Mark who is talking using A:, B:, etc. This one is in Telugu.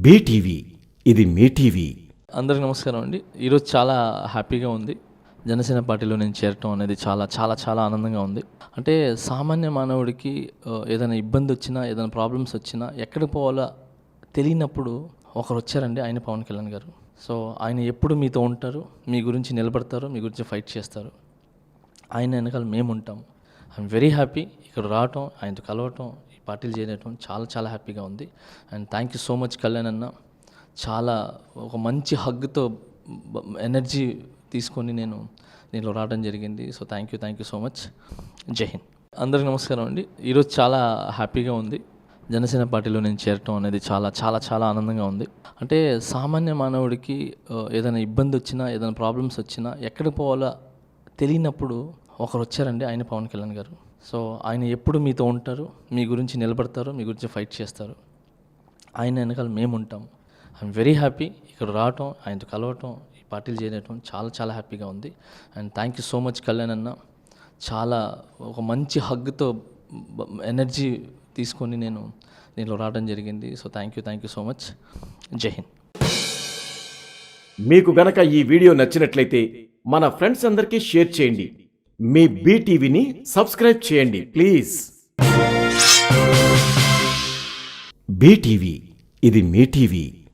A: బీటీవీ ఇది మీ టీవీ.
B: అందరికీ నమస్కారం అండి. ఈరోజు చాలా హ్యాపీగా ఉంది. జనసేన పార్టీలో నేను చేరటం అనేది చాలా చాలా చాలా ఆనందంగా ఉంది. అంటే సామాన్య మానవుడికి ఏదైనా ఇబ్బంది వచ్చినా, ఏదైనా ప్రాబ్లమ్స్ వచ్చినా ఎక్కడికి పోవాలో తెలియనప్పుడు ఒకరు వచ్చారండి, ఆయన పవన్ కళ్యాణ్ గారు. సో ఆయన ఎప్పుడు మీతో ఉంటారు, మీ గురించి నిలబడతారు, మీ గురించి ఫైట్ చేస్తారు. ఆయన వెనకాల మేము ఉంటాం. ఐఎమ్ వెరీ హ్యాపీ ఇక్కడ రావటం, ఆయనతో కలవటం, ఈ పార్టీలు చేయటం చాలా చాలా హ్యాపీగా ఉంది. And thank you so much Kalyan అన్న. చాలా ఒక మంచి హగ్తో ఎనర్జీ తీసుకొని నేను దీంట్లో రావడం జరిగింది. So thank you so much. జై హింద్. అందరికీ నమస్కారం అండి. ఈరోజు చాలా హ్యాపీగా ఉంది. జనసేన పార్టీలో నేను చేరటం అనేది చాలా చాలా చాలా ఆనందంగా ఉంది. అంటే సామాన్య మానవుడికి ఏదైనా ఇబ్బంది వచ్చినా, ఏదైనా ప్రాబ్లమ్స్ వచ్చినా ఎక్కడికి పోవాలో తెలియనప్పుడు ఒకరు వచ్చారండి, ఆయన పవన్ కళ్యాణ్ గారు. సో ఆయన ఎప్పుడు మీతో ఉంటారు, మీ గురించి నిలబడతారు, మీ గురించి ఫైట్ చేస్తారు. ఆయన వెనకాల మేము ఉంటాం. ఐఎమ్ వెరీ హ్యాపీ ఇక్కడ రావటం, ఆయనతో కలవటం, ఈ పార్టీలు చేయటం చాలా చాలా హ్యాపీగా ఉంది. And thank you so much Kalyan అన్న. చాలా ఒక మంచి హగ్తో ఎనర్జీ తీసుకొని నేను దీంట్లో రావడం జరిగింది. So thank you so much. జై హింద్.
A: మీకు గనక ఈ వీడియో నచ్చినట్లయితే మన ఫ్రెండ్స్ అందరికీ షేర్ చేయండి. మీ బీటీవీని సబ్స్క్రైబ్ చేయండి ప్లీజ్. బీటీవీ ఇది మీ టీవీ.